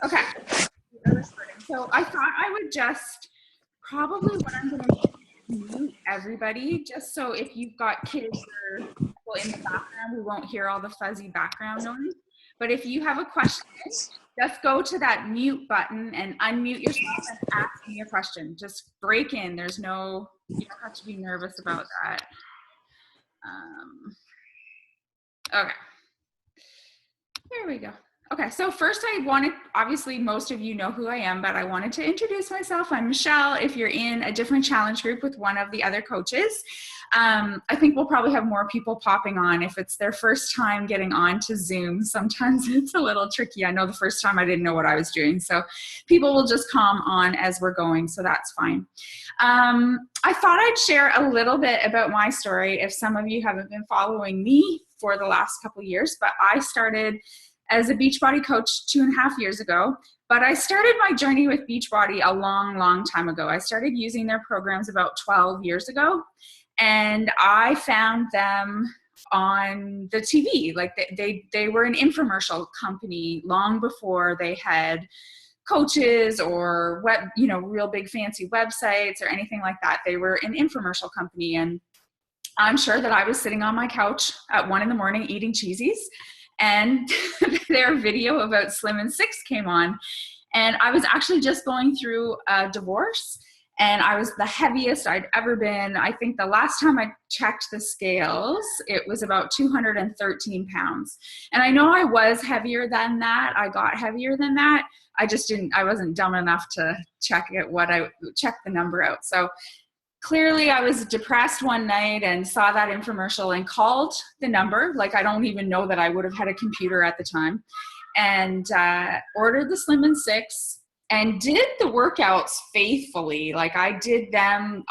Okay. So I thought I would just probably what I'm going to do is mute everybody just so if you've got kids or people in the background, we won't hear all the fuzzy background noise. But if you have a question, just go to that mute button and unmute yourself and ask me a question. Just break in. There's no, you don't have to be nervous about that. Okay. There we go. Okay, so first I wanted, obviously most of you know who I am, but I wanted to introduce myself. I'm Michelle. If you're in a different challenge group with one of the other coaches, I think we'll probably have more people popping on if it's their first time getting on to Zoom. Sometimes it's a little tricky. I know the first time I didn't know what I was doing, so people will just come on as we're going, so that's fine. I thought I'd share a little bit about my story if some of you haven't been following me for the last couple of years, but I started as a Beachbody coach 2.5 years ago. But I started my journey with Beachbody a long, long time ago. I started using their programs about 12 years ago, and I found them on the TV. Like they were an infomercial company long before they had coaches or real big fancy websites or anything like that. They were an infomercial company, and I'm sure that I was sitting on my couch at 1 a.m. eating cheesies, and their video about Slim and Six came on. And I was actually just going through a divorce, and I was the heaviest I'd ever been. I think the last time I checked the scales, it was about 213 pounds. And I know I was heavier than that. I got heavier than that. I wasn't dumb enough to check the number out. So clearly I was depressed one night and saw that infomercial and called the number. Like, I don't even know that I would have had a computer at the time, and ordered the Slim and Six and did the workouts faithfully. Like, I did them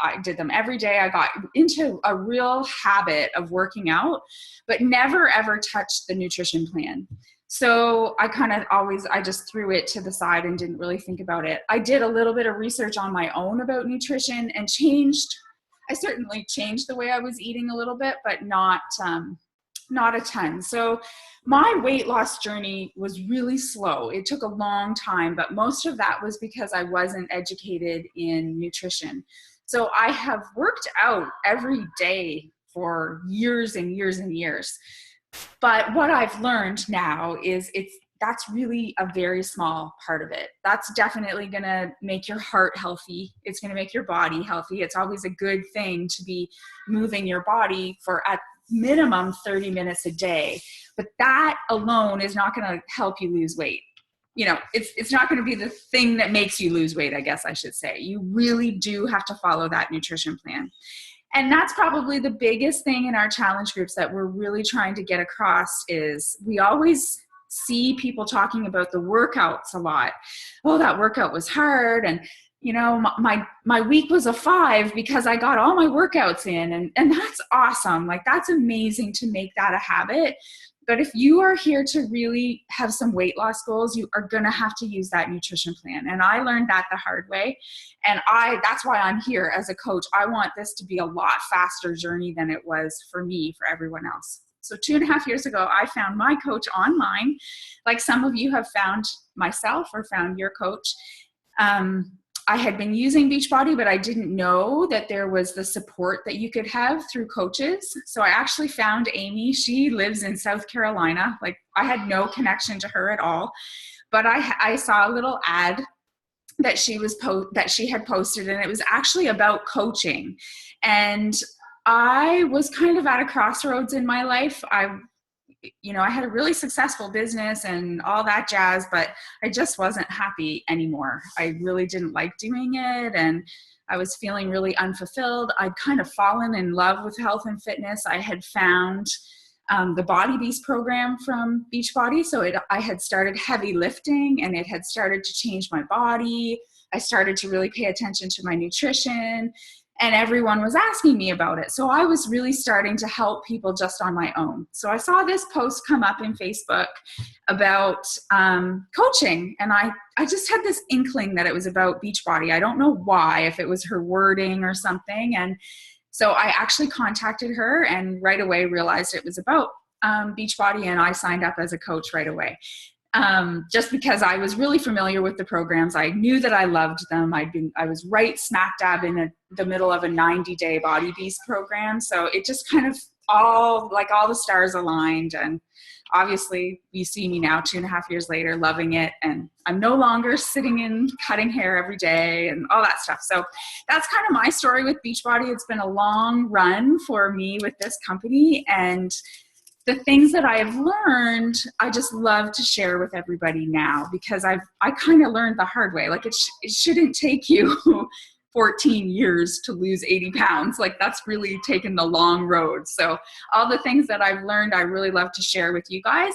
every day. I got into a real habit of working out, but never ever touched the nutrition plan. So I just threw it to the side and didn't really think about it. I did a little bit of research on my own about nutrition and I certainly changed the way I was eating a little bit, but not a ton. So my weight loss journey was really slow. It took a long time, but most of that was because I wasn't educated in nutrition. So I have worked out every day for years and years and years. But what I've learned now is that's really a very small part of it. That's definitely going to make your heart healthy. It's going to make your body healthy. It's always a good thing to be moving your body for at minimum 30 minutes a day. But that alone is not going to help you lose weight. It's not going to be the thing that makes you lose weight, I guess I should say. You really do have to follow that nutrition plan. And that's probably the biggest thing in our challenge groups that we're really trying to get across is we always see people talking about the workouts a lot. Oh, that workout was hard. And, my week was a 5 because I got all my workouts in. And that's awesome. Like, that's amazing to make that a habit. But if you are here to really have some weight loss goals, you are going to have to use that nutrition plan. And I learned that the hard way. And that's why I'm here as a coach. I want this to be a lot faster journey than it was for me, for everyone else. So 2.5 years ago, I found my coach online, like some of you have found myself or found your coach. I had been using Beachbody, but I didn't know that there was the support that you could have through coaches. So I actually found Amy. She lives in South Carolina. Like, I had no connection to her at all, but I saw a little ad that she had posted, and it was actually about coaching. And I was kind of at a crossroads in my life. I had a really successful business and all that jazz, but I just wasn't happy anymore. I really didn't like doing it, and I was feeling really unfulfilled. I'd kind of fallen in love with health and fitness. I had found the Body Beast program from Beachbody. So I had started heavy lifting, and it had started to change my body. I started to really pay attention to my nutrition, and everyone was asking me about it. So I was really starting to help people just on my own. So I saw this post come up in Facebook about coaching, and I just had this inkling that it was about Beachbody. I don't know why, if it was her wording or something. And so I actually contacted her and right away realized it was about Beachbody, and I signed up as a coach right away. just because I was really familiar with the programs. I knew that I loved them. I was right smack dab in the middle of a 90-day Body Beast program. So it just kind of all the stars aligned. And obviously you see me now 2.5 years later, loving it. And I'm no longer sitting in cutting hair every day and all that stuff. So that's kind of my story with Beachbody. It's been a long run for me with this company, and the things that I've learned, I just love to share with everybody now, because I kind of learned the hard way. Like it shouldn't take you 14 years to lose 80 pounds. Like that's really taken the long road. So all the things that I've learned, I really love to share with you guys.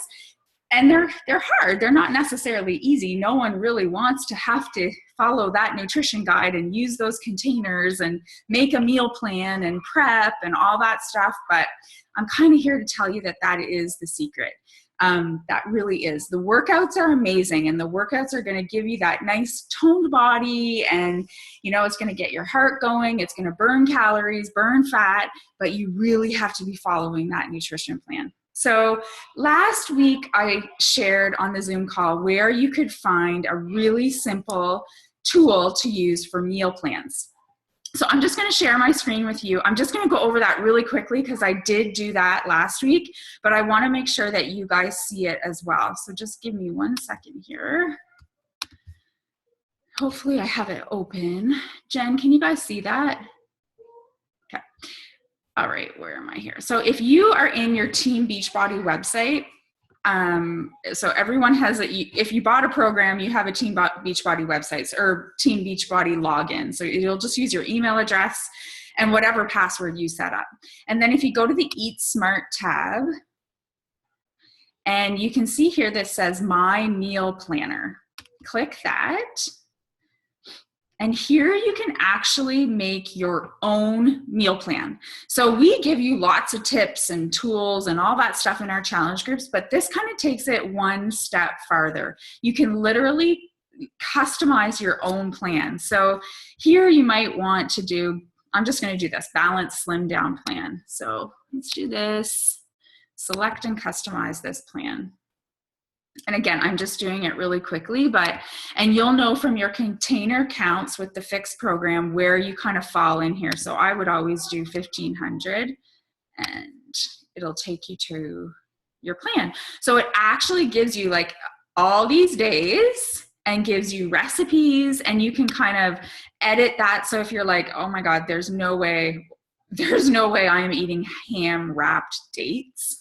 And they're hard. They're not necessarily easy. No one really wants to have to follow that nutrition guide and use those containers and make a meal plan and prep and all that stuff. But I'm kind of here to tell you that that is the secret. That really is. The workouts are amazing, and the workouts are going to give you that nice toned body, and it's going to get your heart going. It's going to burn calories, burn fat, but you really have to be following that nutrition plan. So last week I shared on the Zoom call where you could find a really simple tool to use for meal plans. So I'm just going to share my screen with you. I'm just going to go over that really quickly because I did do that last week, but I want to make sure that you guys see it as well. So just give me 1 second here. Hopefully I have it open. Jen, can you guys see that? Okay. All right, where am I here? So if you are in your Team Beachbody website, so everyone has if you bought a program, you have a Team Beachbody website or Team Beachbody login. So you'll just use your email address and whatever password you set up. And then if you go to the Eat Smart tab, and you can see here that says My Meal Planner. Click that. And here you can actually make your own meal plan. So we give you lots of tips and tools and all that stuff in our challenge groups, but this kind of takes it one step farther. You can literally customize your own plan. So here you might want to do, I'm just going to do this, Balanced Slim Down Plan. So let's do this, select and customize this plan. And again, I'm just doing it really quickly, and you'll know from your container counts with the Fix program where you kind of fall in here. So I would always do 1,500, and it'll take you to your plan. So it actually gives you like all these days and gives you recipes, and you can kind of edit that. So if you're like, oh my God, there's no way I am eating ham wrapped dates.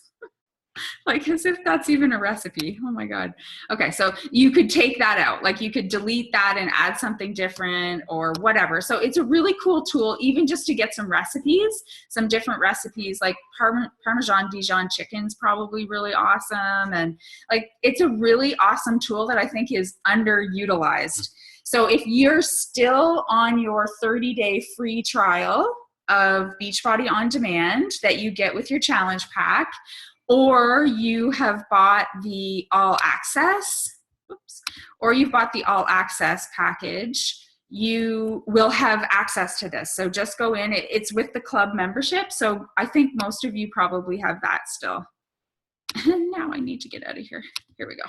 Like as if that's even a recipe. Oh my God. Okay. So you could take that out. Like you could delete that and add something different or whatever. So it's a really cool tool, even just to get some recipes, some different recipes, like Parmesan Dijon chicken's probably really awesome. And like, it's a really awesome tool that I think is underutilized. So if you're still on your 30-day free trial of Beachbody On Demand that you get with your challenge pack, or you have bought the all access, or you've bought the all access package, you will have access to this. So just go in, it's with the club membership. So I think most of you probably have that still. And now I need to get out of here. Here we go.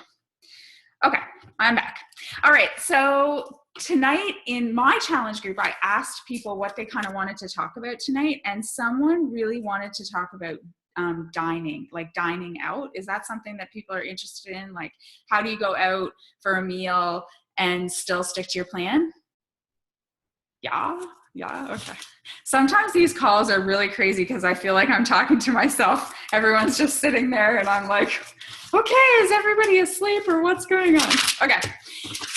Okay, I'm back. All right, so tonight in my challenge group, I asked people what they kind of wanted to talk about tonight, and someone really wanted to talk about dining, like dining out. Is that something that people are interested in? Like, how do you go out for a meal and still stick to your plan? Yeah, okay. Sometimes these calls are really crazy because I feel like I'm talking to myself. Everyone's just sitting there and I'm like, okay, is everybody asleep or what's going on? Okay,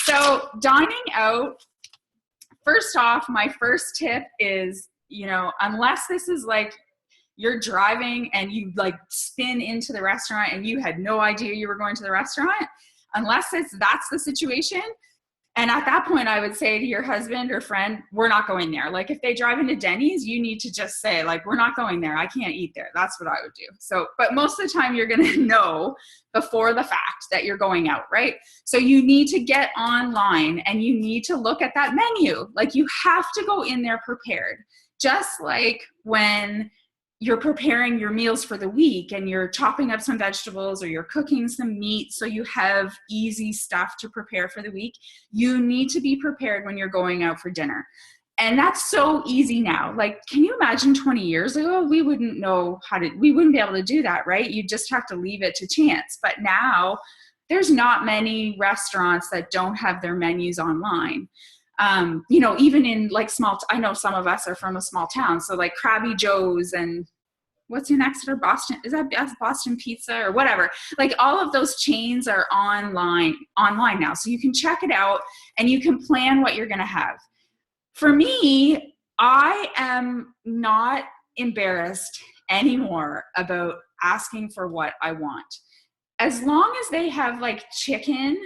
so dining out, first off, my first tip is, unless this is like you're driving and you like spin into the restaurant and you had no idea you were going to the restaurant, unless that's the situation. And at that point, I would say to your husband or friend, we're not going there. Like if they drive into Denny's, you need to just say like, we're not going there. I can't eat there. That's what I would do. So, but most of the time you're going to know before the fact that you're going out, right? So you need to get online and you need to look at that menu. Like you have to go in there prepared. Just like when you're preparing your meals for the week and you're chopping up some vegetables or you're cooking some meat so you have easy stuff to prepare for the week, you need to be prepared when you're going out for dinner. And that's so easy now. Like, can you imagine 20 years ago? We wouldn't be able to do that, right? You just have to leave it to chance. But now there's not many restaurants that don't have their menus online. Even in like I know some of us are from a small town. So like Krabby Joe's and what's in Exeter, Boston? Is that Boston Pizza or whatever? Like all of those chains are online now. So you can check it out and you can plan what you're going to have. For me, I am not embarrassed anymore about asking for what I want. As long as they have like chicken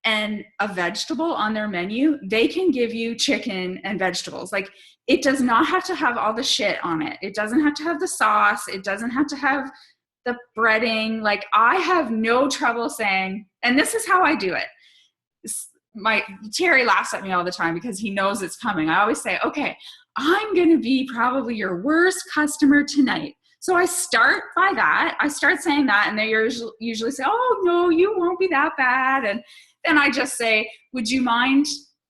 and a vegetable on their menu, they can give you chicken and vegetables. Like, it does not have to have all the shit on it. It doesn't have to have the sauce. It doesn't have to have the breading. Like, I have no trouble saying, and this is how I do it. Terry laughs at me all the time because he knows it's coming. I always say, okay, I'm going to be probably your worst customer tonight. So I start by that. I start saying that, and they usually say, oh, no, you won't be that bad. And then I just say, would you mind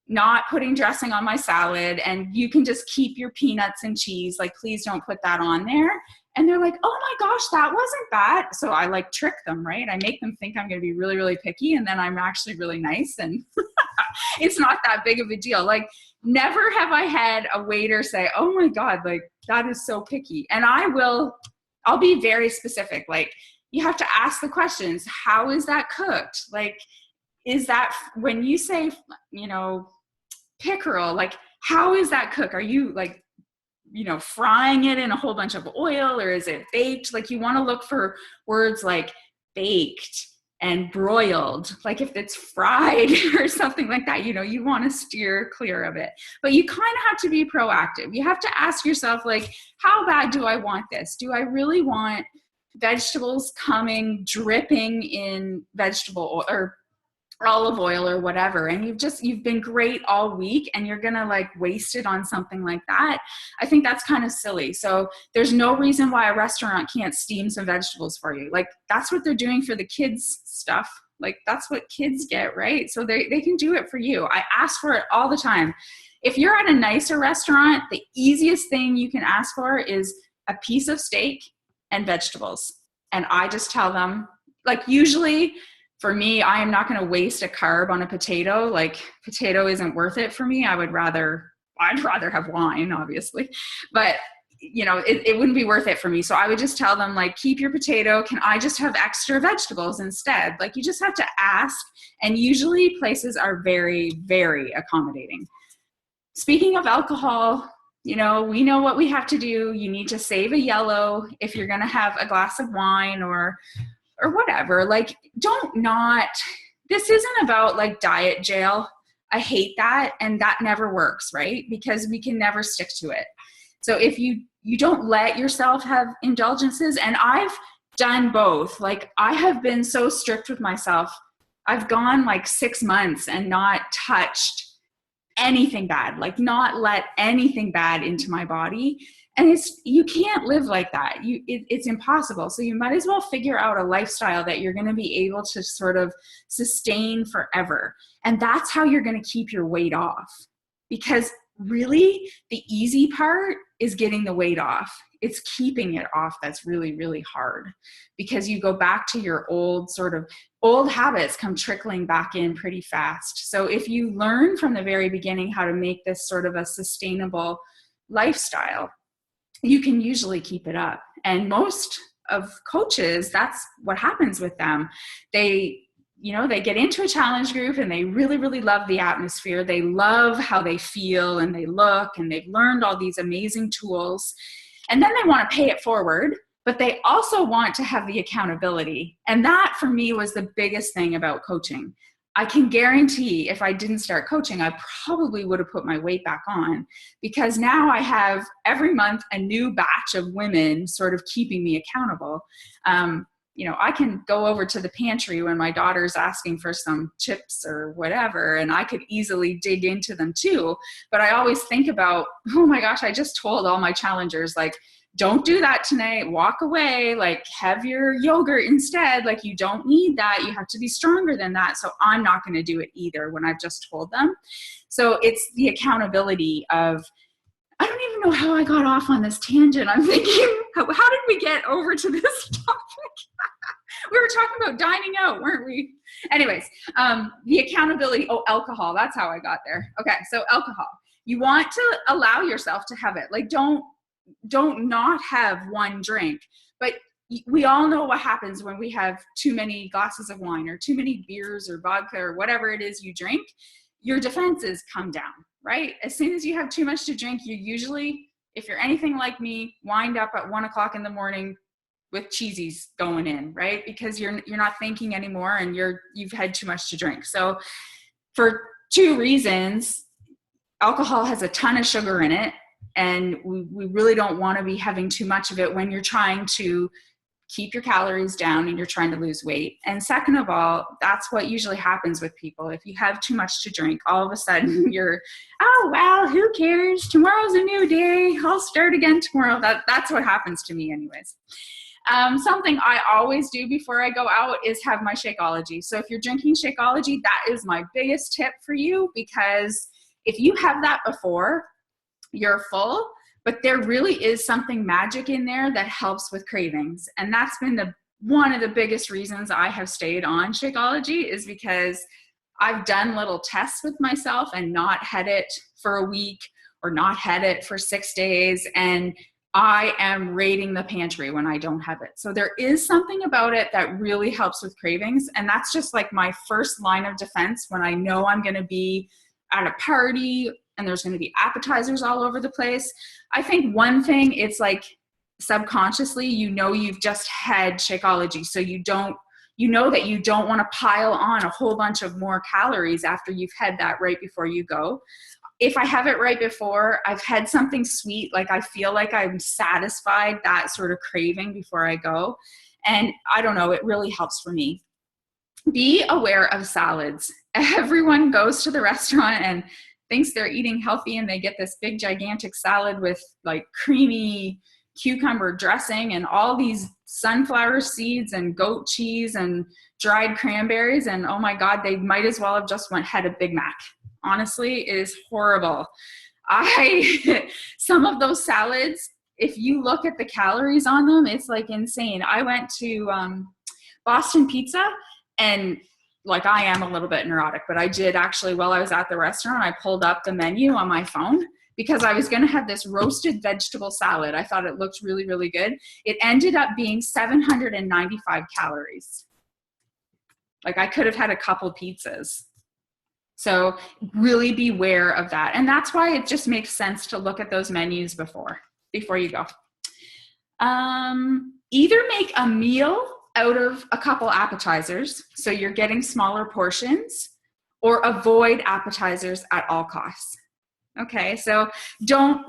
not putting dressing on my salad? And you can just keep your peanuts and cheese. Like, please don't put that on there. And they're like, oh my gosh, that wasn't bad. So I like trick them, right? I make them think I'm going to be really, really picky. And then I'm actually really nice. And it's not that big of a deal. Like, never have I had a waiter say, oh my God, like, that is so picky. And I'll be very specific. Like, you have to ask the questions. How is that cooked? Like, is that, when you say, pickerel, like, how is that cooked? Are you like, frying it in a whole bunch of oil, or is it baked? Like, you want to look for words like baked and broiled. Like, if it's fried or something like that, you want to steer clear of it. But you kind of have to be proactive. You have to ask yourself, like, how bad do I want this? Do I really want vegetables coming dripping in vegetable oil or olive oil or whatever, and you've been great all week and you're gonna like waste it on something like that? I think that's kind of silly. So there's no reason why a restaurant can't steam some vegetables for you. Like, that's what they're doing for the kids stuff. Like, that's what kids get, right? So they can do it for you. I ask for it all the time. If you're at a nicer restaurant, the easiest thing you can ask for is a piece of steak and vegetables. And I just tell them, like, usually for me, I am not going to waste a carb on a potato. Like, potato isn't worth it for me. I'd rather have wine, obviously, but it wouldn't be worth it for me. So I would just tell them, like, keep your potato. Can I just have extra vegetables instead? Like, you just have to ask. And usually places are very, very accommodating. Speaking of alcohol, we know what we have to do. You need to save a yellow if you're going to have a glass of wine or whatever. Like, this isn't about like diet jail. I hate that. And that never works, right? Because we can never stick to it. So if you don't let yourself have indulgences, and I've done both. Like, I have been so strict with myself. I've gone like 6 months and not touched anything bad, like not let anything bad into my body. And you can't live like that. It's impossible. So you might as well figure out a lifestyle that you're going to be able to sort of sustain forever. And that's how you're going to keep your weight off. Because really, the easy part is getting the weight off. It's keeping it off that's really, really hard, because you go back to your old habits come trickling back in pretty fast. So if you learn from the very beginning how to make this sort of a sustainable lifestyle, you can usually keep it up. And most of coaches, that's what happens with them. They get into a challenge group and they really, really love the atmosphere. They love how they feel and they look, and they've learned all these amazing tools. And then they want to pay it forward, but they also want to have the accountability. And that for me was the biggest thing about coaching. I can guarantee if I didn't start coaching, I probably would have put my weight back on, because now I have every month a new batch of women sort of keeping me accountable. I can go over to the pantry when my daughter's asking for some chips or whatever, and I could easily dig into them too. But I always think about, oh my gosh, I just told all my challengers, like, don't do that tonight, walk away, like have your yogurt instead. Like you don't need that. You have to be stronger than that. So I'm not going to do it either when I've just told them. So it's the accountability of, I don't even know how I got off on this tangent. I'm thinking, how did we get over to this topic? We were talking about dining out, weren't we? Anyways, the accountability, alcohol, that's how I got there. Okay, so alcohol. You want to allow yourself to have it. Like don't not have one drink. But we all know what happens when we have too many glasses of wine or too many beers or vodka or whatever it is you drink. Your defenses come down. Right? As soon as you have too much to drink, you usually, if you're anything like me, wind up at 1 o'clock in the morning with cheesies going in, right? Because you're not thinking anymore and you've had too much to drink. So for 2 reasons, alcohol has a ton of sugar in it, and we really don't want to be having too much of it when you're trying to keep your calories down and you're trying to lose weight. And second of all, that's what usually happens with people. If you have too much to drink, all of a sudden you're, oh, well, who cares? Tomorrow's a new day. I'll start again tomorrow. That's what happens to me anyways. Something I always do before I go out is have my Shakeology. So if you're drinking Shakeology, that is my biggest tip for you, because if you have that before you're full, but there really is something magic in there that helps with cravings. And that's been one of the biggest reasons I have stayed on Shakeology, is because I've done little tests with myself and not had it for a week or not had it for 6 days. And I am raiding the pantry when I don't have it. So there is something about it that really helps with cravings. And that's just like my first line of defense when I know I'm going to be at a party and there's going to be appetizers all over the place. I think one thing, it's like subconsciously, you've just had Shakeology. So you know that you don't want to pile on a whole bunch of more calories after you've had that right before you go. If I have it right before, I've had something sweet, like I feel like I'm satisfied that sort of craving before I go. And I don't know, it really helps for me. Be aware of salads. Everyone goes to the restaurant and thinks they're eating healthy, and they get this big gigantic salad with like creamy cucumber dressing and all these sunflower seeds and goat cheese and dried cranberries. And oh my God, they might as well have just had a Big Mac. Honestly, it is horrible. Some of those salads, if you look at the calories on them, it's like insane. I went to Boston Pizza, and like, I am a little bit neurotic, but I did actually, while I was at the restaurant, I pulled up the menu on my phone because I was going to have this roasted vegetable salad. I thought it looked really, really good. It ended up being 795 calories. Like, I could have had a couple pizzas. So really beware of that. And that's why it just makes sense to look at those menus before you go. Either make a meal out of a couple appetizers, so you're getting smaller portions, or avoid appetizers at all costs. Okay, so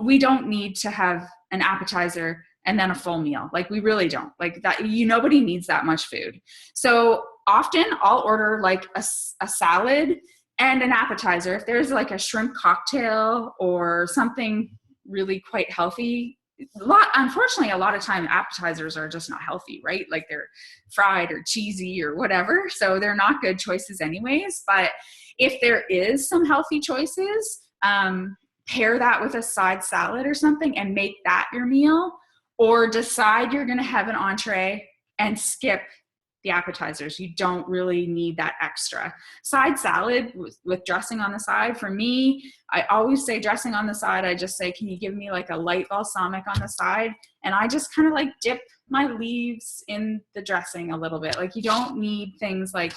we don't need to have an appetizer and then a full meal. Like, we really don't. Like that, nobody needs that much food. So often I'll order like a salad and an appetizer. If there's like a shrimp cocktail or something really quite healthy, unfortunately, a lot of time appetizers are just not healthy, right? Like, they're fried or cheesy or whatever. So they're not good choices anyways. But if there is some healthy choices, pair that with a side salad or something and make that your meal, or decide you're going to have an entree and skip the appetizers. You don't really need that extra. Side salad with dressing on the side. For me, I always say dressing on the side. I just say, can you give me like a light balsamic on the side? And I just kind of like dip my leaves in the dressing a little bit. Like, you don't need things like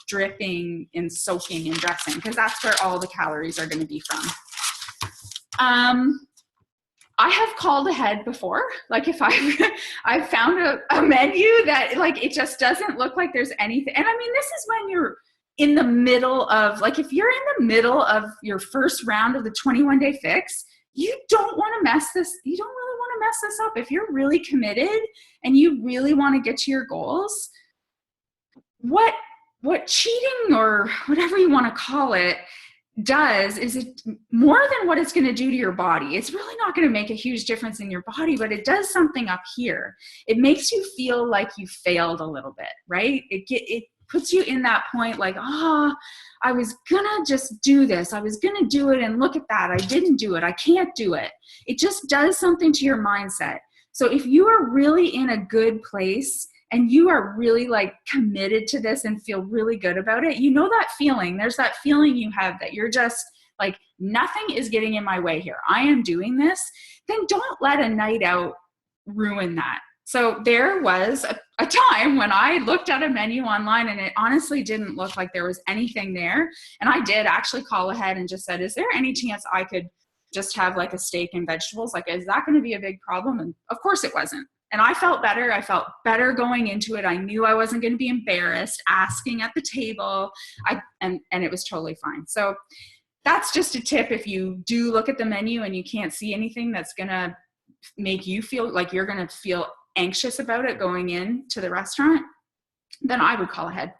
dripping and soaking in dressing, because that's where all the calories are going to be from. I have called ahead before. Like, if I've found a menu that, like, it just doesn't look like there's anything. And I mean, this is when you're in the middle of, like, if you're in the middle of your first round of the 21-day fix, you don't want to mess this. You don't really want to mess this up. If you're really committed and you really want to get to your goals, what cheating or whatever you want to call it, does is it more than what it's going to do to your body. It's really not going to make a huge difference in your body, but it does something up here. It makes you feel like you failed a little bit, right? It puts you in that point like, I was going to just do this. I was going to do it. And look at that. I didn't do it. I can't do it. It just does something to your mindset. So if you are really in a good place and you are really like committed to this and feel really good about it, you know that feeling. There's that feeling you have that you're just like, nothing is getting in my way here. I am doing this. Then don't let a night out ruin that. So there was a time when I looked at a menu online and it honestly didn't look like there was anything there. And I did actually call ahead and just said, is there any chance I could just have like a steak and vegetables? Like, is that going to be a big problem? And of course it wasn't. And I felt better. I felt better going into it. I knew I wasn't going to be embarrassed asking at the table. And it was totally fine. So that's just a tip. If you do look at the menu and you can't see anything that's going to make you feel like you're going to feel anxious about it going into the restaurant, then I would call ahead.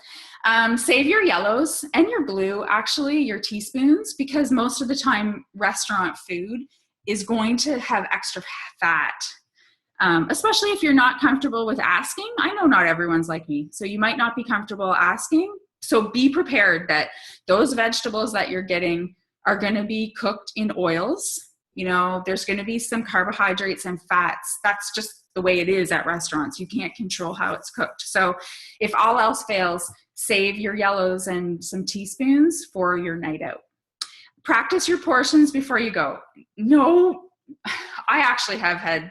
Save your yellows and your blue, actually your teaspoons, because most of the time restaurant food is going to have extra fat. Especially if you're not comfortable with asking. I know not everyone's like me, so you might not be comfortable asking. So be prepared that those vegetables that you're getting are going to be cooked in oils. You know, there's going to be some carbohydrates and fats. That's just the way it is at restaurants. You can't control how it's cooked. So if all else fails, save your yellows and some teaspoons for your night out. Practice your portions before you go. No, I actually have had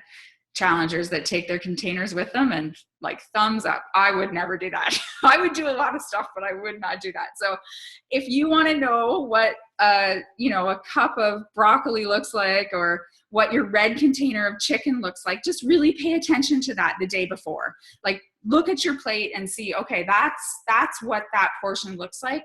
challengers that take their containers with them, and like thumbs up. I would never do that. I would do a lot of stuff, but I would not do that. So if you want to know what a cup of broccoli looks like, or what your red container of chicken looks like, just really pay attention to that the day before. Like, look at your plate and see, okay, that's what that portion looks like.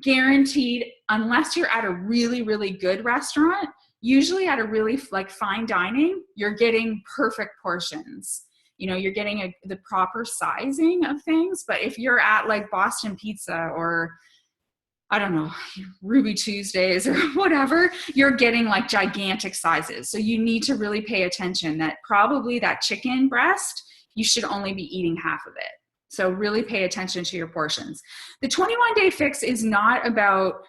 Guaranteed, unless you're at a really, really good restaurant, usually at a really like fine dining, you're getting perfect portions. You know, you're getting the proper sizing of things. But if you're at like Boston Pizza or, I don't know, Ruby Tuesdays or whatever, you're getting like gigantic sizes. So you need to really pay attention that probably that chicken breast, you should only be eating half of it. So really pay attention to your portions. The 21-day fix is not about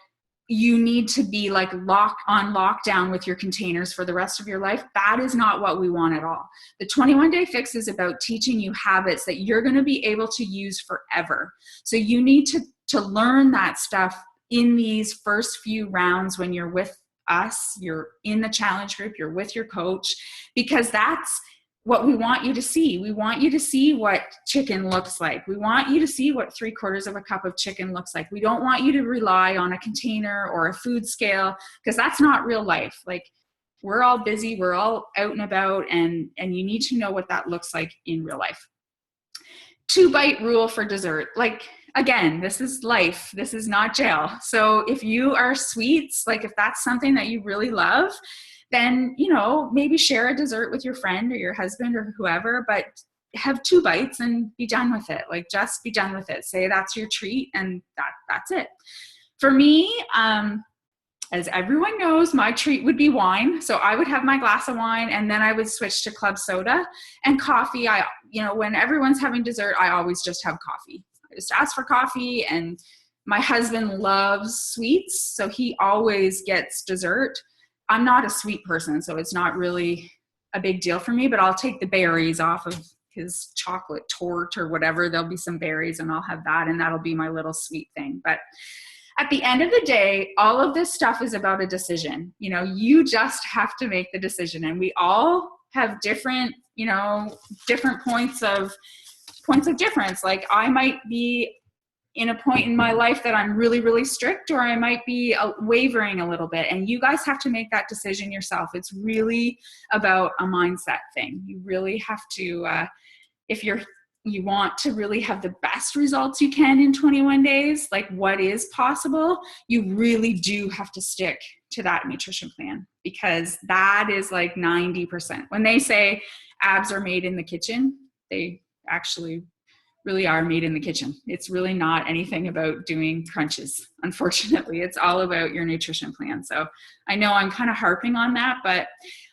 you need to be like on lockdown with your containers for the rest of your life. That is not what we want at all. The 21-day fix is about teaching you habits that you're going to be able to use forever. So you need to learn that stuff in these first few rounds when you're with us, you're in the challenge group, you're with your coach, because that's what we want you to see. We want you to see what chicken looks like. We want you to see what 3/4 of a cup of chicken looks like. We don't want you to rely on a container or a food scale, because that's not real life. Like, we're all busy, we're all out and about, and you need to know what that looks like in real life. 2-bite rule for dessert. Like, again, this is life. This is not jail. So if you are sweets, like if that's something that you really love, then, you know, maybe share a dessert with your friend or your husband or whoever, but have 2 bites and be done with it. Like, just be done with it. Say that's your treat, and that's it. For me, as everyone knows, my treat would be wine. So I would have my glass of wine, and then I would switch to club soda and coffee. When everyone's having dessert, I always just have coffee. I just ask for coffee, and my husband loves sweets, so he always gets dessert. I'm not a sweet person, so it's not really a big deal for me, but I'll take the berries off of his chocolate torte or whatever. There'll be some berries and I'll have that, and that'll be my little sweet thing. But at the end of the day, all of this stuff is about a decision. You know, you just have to make the decision, and we all have different points of difference. Like, I might be in a point in my life that I'm really, really strict, or I might be wavering a little bit, and you guys have to make that decision yourself. It's really about a mindset thing. You really have to, if you want to really have the best results you can in 21 days, like what is possible, you really do have to stick to that nutrition plan, because that is like 90%. When they say abs are made in the kitchen, they actually really are made in the kitchen. It's really not anything about doing crunches. Unfortunately, it's all about your nutrition plan. So I know I'm kind of harping on that, but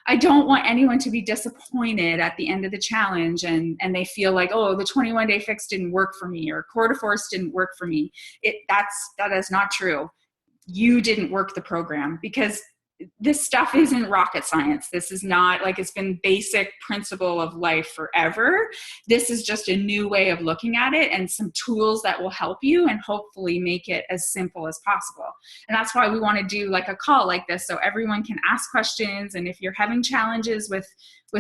I don't want anyone to be disappointed at the end of the challenge and they feel like, oh, the 21-day fix didn't work for me, or Core de Force didn't work for me. That is not true. You didn't work the program, because this stuff isn't rocket science. This is not like, it's been basic principle of life forever. This is just a new way of looking at it and some tools that will help you and hopefully make it as simple as possible. And that's why we want to do like a call like this, so everyone can ask questions. And if you're having challenges with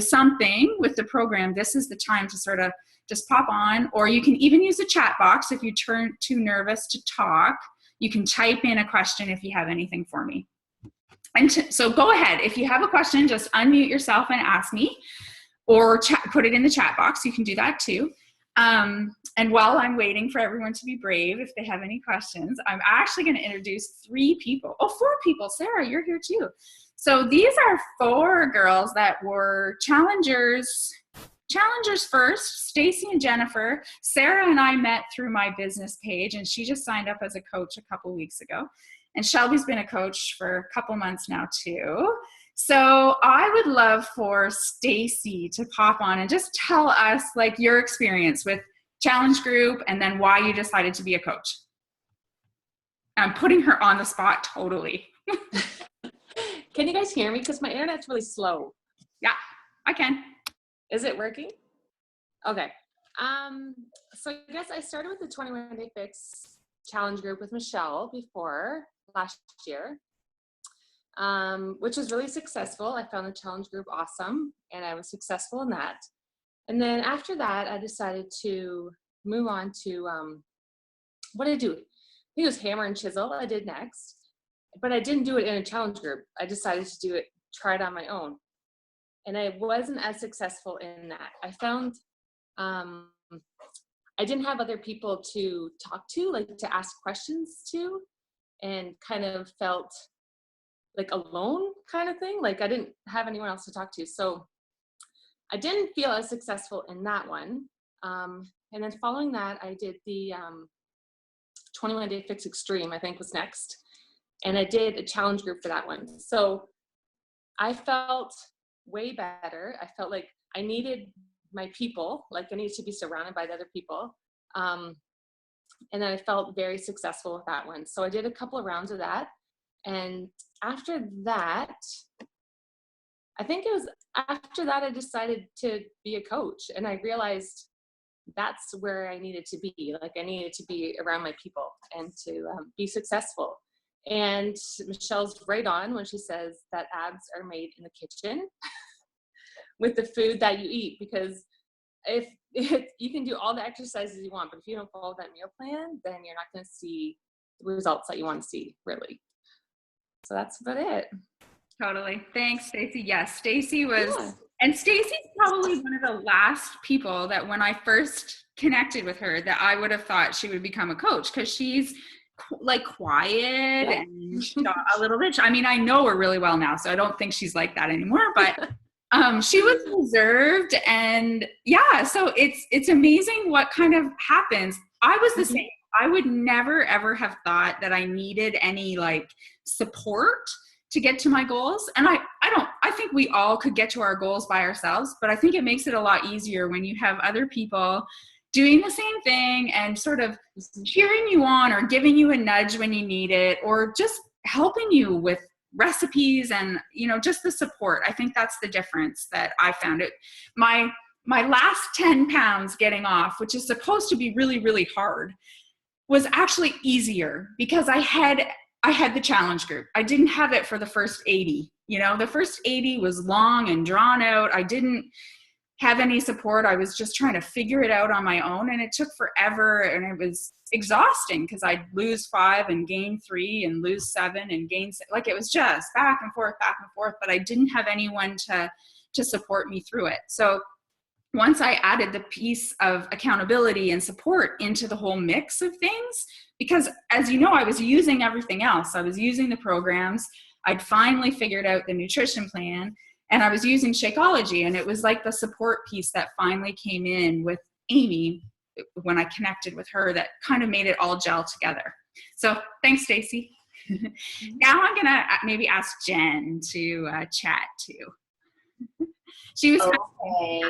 something with the program, this is the time to sort of just pop on, or you can even use the chat box. If you turn too nervous to talk, you can type in a question if you have anything for me. And so go ahead. If you have a question, just unmute yourself and ask me, or put it in the chat box. You can do that too. And while I'm waiting for everyone to be brave, if they have any questions, I'm actually going to introduce 4 people. Sarah, you're here too. So these are 4 girls that were challengers first, Stacy and Jennifer. Sarah and I met through my business page, and she just signed up as a coach a couple weeks ago. And Shelby's been a coach for a couple months now too. So I would love for Stacy to pop on and just tell us like your experience with Challenge Group and then why you decided to be a coach. I'm putting her on the spot totally. Can you guys hear me? Because my internet's really slow. Yeah, I can. Is it working? Okay. So I guess I started with the 21-day fix challenge group with Michelle before last year, which was really successful. I found the challenge group awesome, and I was successful in that. And then after that, I decided to move on to, what did I do? I think it was hammer and chisel I did next, but I didn't do it in a challenge group. I decided to try it on my own. And I wasn't as successful in that. I found I didn't have other people to talk to, like to ask questions to, and kind of felt like alone kind of thing. Like I didn't have anyone else to talk to. So I didn't feel as successful in that one. And then following that, I did the 21-day fix extreme, I think was next. And I did a challenge group for that one. So I felt way better. I felt like I needed my people, like I needed to be surrounded by the other people. And then I felt very successful with that one. So I did a couple of rounds of that. And after that, I think it was after that I decided to be a coach, and I realized that's where I needed to be. Like I needed to be around my people and to be successful. And Michelle's right on when she says that abs are made in the kitchen with the food that you eat, because if you can do all the exercises you want, but if you don't follow that meal plan, then you're not going to see the results that you want to see, really. So that's about it. Totally. Thanks, Stacy. Yes, Stacy was, and Stacy's probably one of the last people that when I first connected with her that I would have thought she would become a coach, because she's like quiet and a little bit. I mean, I know her really well now, so I don't think she's like that anymore, but she was reserved. And yeah, so it's amazing what kind of happens. I was the same. I would never ever have thought that I needed any like support to get to my goals. And I think we all could get to our goals by ourselves, but I think it makes it a lot easier when you have other people doing the same thing and sort of cheering you on or giving you a nudge when you need it, or just helping you with recipes and, you know, just the support. I think that's the difference that I found. It my last 10 pounds getting off, which is supposed to be really, really hard, was actually easier because I had the challenge group. I didn't have it for the first 80. You know, the first 80 was long and drawn out. I didn't have any support. I was just trying to figure it out on my own, and it took forever, and it was exhausting because I'd lose 5 and gain 3 and lose 7 and gain 6. Like it was just back and forth, but I didn't have anyone to support me through it. So once I added the piece of accountability and support into the whole mix of things, because as you know, I was using everything else. I was using the programs. I'd finally figured out the nutrition plan, and I was using Shakeology, and it was like the support piece that finally came in with Amy. when I connected with her that kind of made it all gel together. So thanks, Stacy. Now I'm gonna maybe ask Jen to chat too. She was okay.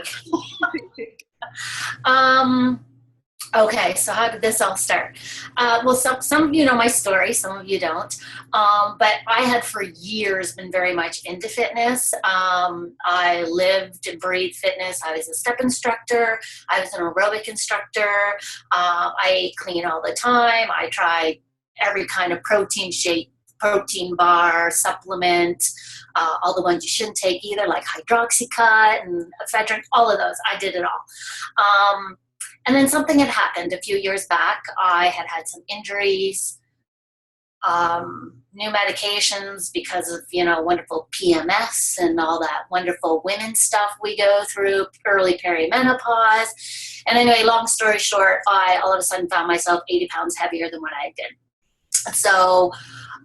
Okay, so how did this all start? Well, some of you know my story, some of you don't. But I had for years been very much into fitness. I lived and breathed fitness. I was a step instructor. I was an aerobic instructor. I ate clean all the time. I tried every kind of protein shake, protein bar, supplement, all the ones you shouldn't take either, like hydroxycut and ephedrine, all of those. I did it all. And then something had happened a few years back. I had some injuries, new medications because of, wonderful PMS and all that wonderful women stuff we go through, early perimenopause. And anyway, long story short, I all of a sudden found myself 80 pounds heavier than what I did. So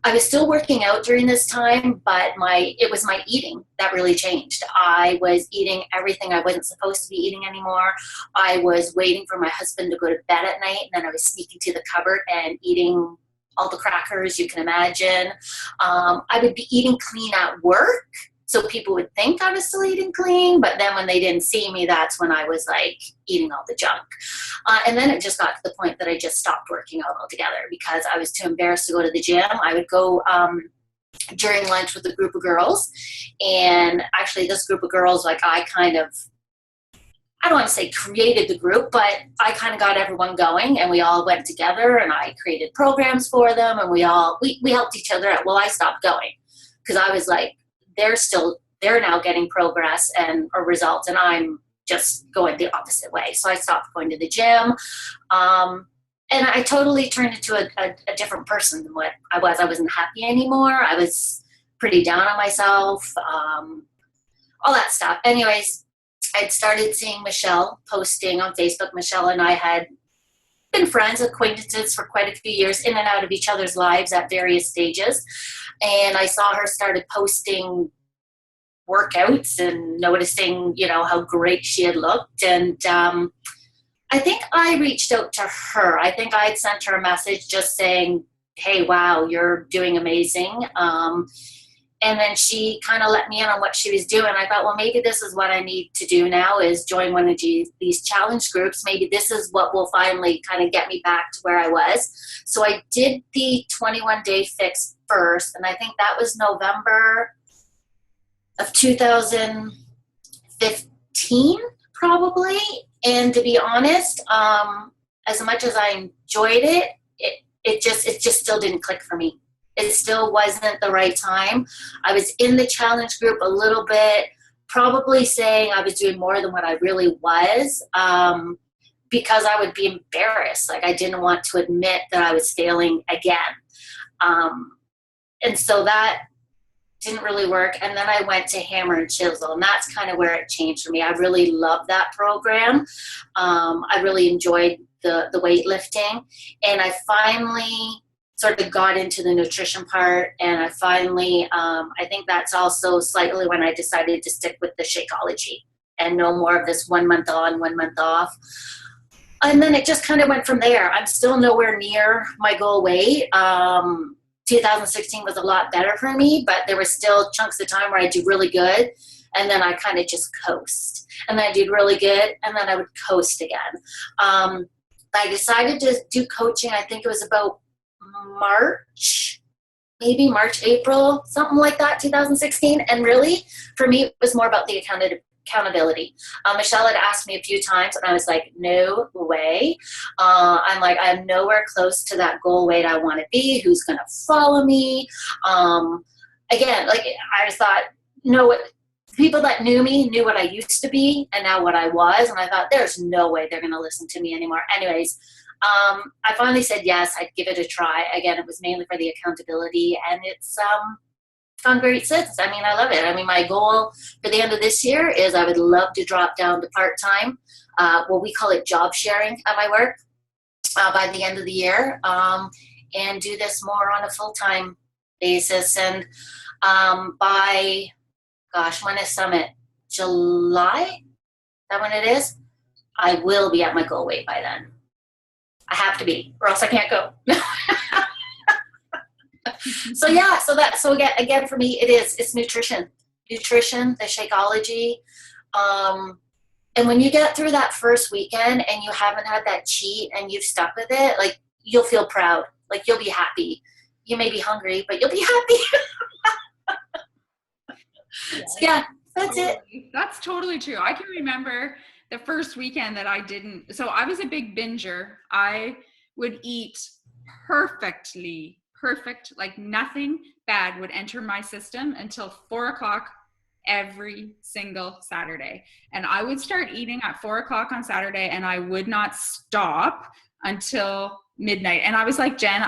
I was still working out during this time, but it was my eating that really changed. I was eating everything I wasn't supposed to be eating anymore. I was waiting for my husband to go to bed at night, and then I was sneaking to the cupboard and eating all the crackers you can imagine. I would be eating clean at work, so people would think I was still eating clean, but then when they didn't see me, that's when I was like eating all the junk. And then it just got to the point that I just stopped working out altogether because I was too embarrassed to go to the gym. I would go during lunch with a group of girls. And actually this group of girls, like I don't want to say created the group, but I kind of got everyone going and we all went together and I created programs for them and we helped each other out. Well, I stopped going because I was like, they're now getting progress or results, and I'm just going the opposite way. So I stopped going to the gym, and I totally turned into a different person than what I was. I wasn't happy anymore. I was pretty down on myself, all that stuff. Anyways, I'd started seeing Michelle posting on Facebook. Michelle and I had been friends, acquaintances for quite a few years, in and out of each other's lives at various stages. And I saw her started posting workouts and noticing, how great she had looked. And I think I reached out to her. I think I'd sent her a message just saying, hey, wow, you're doing amazing. And then she kind of let me in on what she was doing. I thought, well, maybe this is what I need to do now is join one of these challenge groups. Maybe this is what will finally kind of get me back to where I was. So I did the 21-day fix first, and I think that was November of 2015, probably. And to be honest, as much as I enjoyed it just still didn't click for me. It still wasn't the right time. I was in the challenge group a little bit, probably saying I was doing more than what I really was, because I would be embarrassed. Like I didn't want to admit that I was failing again. And so that didn't really work. And then I went to Hammer and Chisel, and that's kind of where it changed for me. I really loved that program. I really enjoyed the weightlifting, and I finally sort of got into the nutrition part, and I finally, I think that's also slightly when I decided to stick with the Shakeology and no more of this 1 month on, 1 month off. And then it just kind of went from there. I'm still nowhere near my goal weight. 2016 was a lot better for me, but there were still chunks of time where I do really good, and then I kind of just coast. And then I did really good, and then I would coast again. I decided to do coaching, I think it was about March, April, something like that, 2016. And really, for me, it was more about the accountability. Michelle had asked me a few times, and I was like, no way. I'm like, I'm nowhere close to that goal weight I want to be. Who's going to follow me? Again, like I just thought, no, people that knew me knew what I used to be and now what I was. And I thought, there's no way they're going to listen to me anymore. Anyways, I finally said yes, I'd give it a try. Again, it was mainly for the accountability, and it's gone great since. I mean, I love it. I mean, my goal for the end of this year is I would love to drop down to part-time. We call it job sharing at my work by the end of the year, and do this more on a full-time basis. And when is Summit? July? Is that when it is? I will be at my goal weight by then. I have to be, or else I can't go. So yeah, so again for me, it's nutrition, the Shakeology. And when you get through that first weekend and you haven't had that cheat and you've stuck with it, like, you'll feel proud, like, you'll be happy. You may be hungry, but you'll be happy. So yeah, that's it. That's totally true. I can remember the first weekend that I didn't. So I was a big binger. I would eat perfect, like nothing bad would enter my system until 4:00 every single Saturday. And I would start eating at 4:00 on Saturday, and I would not stop until midnight. And I was like Jen,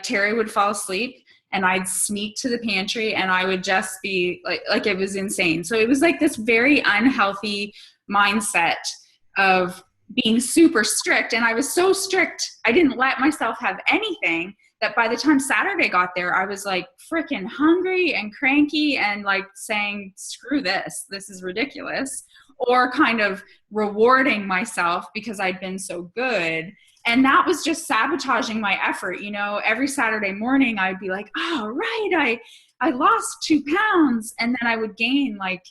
Terry would fall asleep and I'd sneak to the pantry and I would just be like it was insane. So it was like this very unhealthy mindset of being super strict. And I was so strict, I didn't let myself have anything, that by the time Saturday got there, I was like freaking hungry and cranky and like saying, screw this is ridiculous, or kind of rewarding myself because I'd been so good. And that was just sabotaging my effort. Every Saturday morning I'd be like, oh, right, I lost 2 pounds. And then I would gain like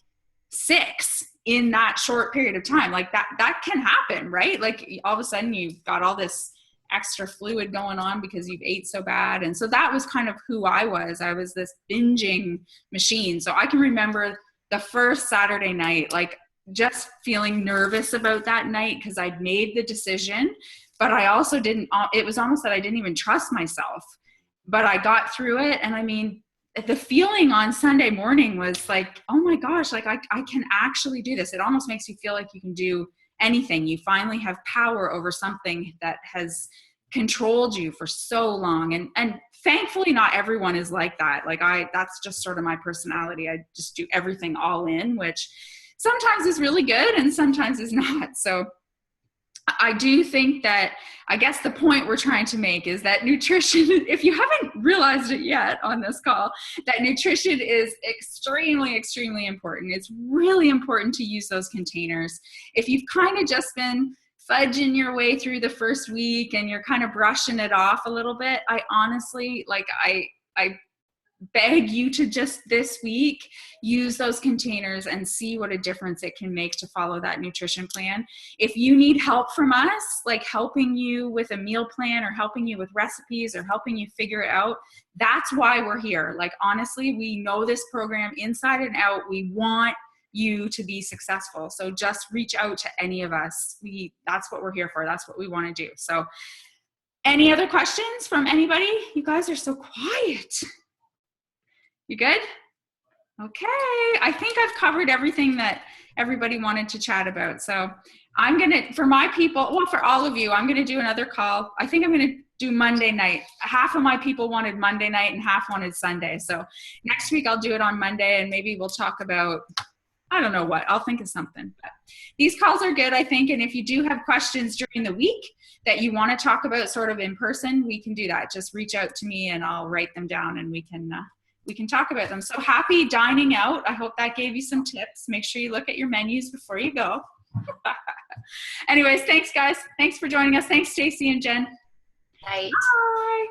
6 in that short period of time. Like that can happen, right? Like all of a sudden you've got all this extra fluid going on because you've ate so bad. And so that was kind of who I was. I was this binging machine. So I can remember the first Saturday night, like just feeling nervous about that night because I'd made the decision, but I also it was almost that I didn't even trust myself, but I got through it. And I mean, the feeling on Sunday morning was like, oh my gosh, like I can actually do this. It almost makes you feel like you can do anything. You finally have power over something that has controlled you for so long. And thankfully not everyone is like that. Like that's just sort of my personality. I just do everything all in, which sometimes is really good and sometimes is not. So I do think that, I guess the point we're trying to make is that nutrition, if you haven't realized it yet on this call, that nutrition is extremely, extremely important. It's really important to use those containers. If you've kind of just been fudging your way through the first week and you're kind of brushing it off a little bit, I honestly, I beg you to just this week use those containers and see what a difference it can make to follow that nutrition plan. If you need help from us, like helping you with a meal plan or helping you with recipes or helping you figure it out, that's why we're here. Like honestly, we know this program inside and out. We want you to be successful. So just reach out to any of us. That's what we're here for. That's what we want to do. So any other questions from anybody? You guys are so quiet. You good? Okay. I think I've covered everything that everybody wanted to chat about. So I'm going to, for my people, well, for all of you, I'm going to do another call. I think I'm going to do Monday night. Half of my people wanted Monday night and half wanted Sunday. So next week I'll do it on Monday and maybe we'll talk about, I don't know what, I'll think of something. But these calls are good, I think. And if you do have questions during the week that you want to talk about sort of in person, we can do that. Just reach out to me and I'll write them down and we can talk about them. So happy dining out. I hope that gave you some tips. Make sure you look at your menus before you go. Anyways, thanks guys. Thanks for joining us. Thanks Stacy and Jen. Night. Bye.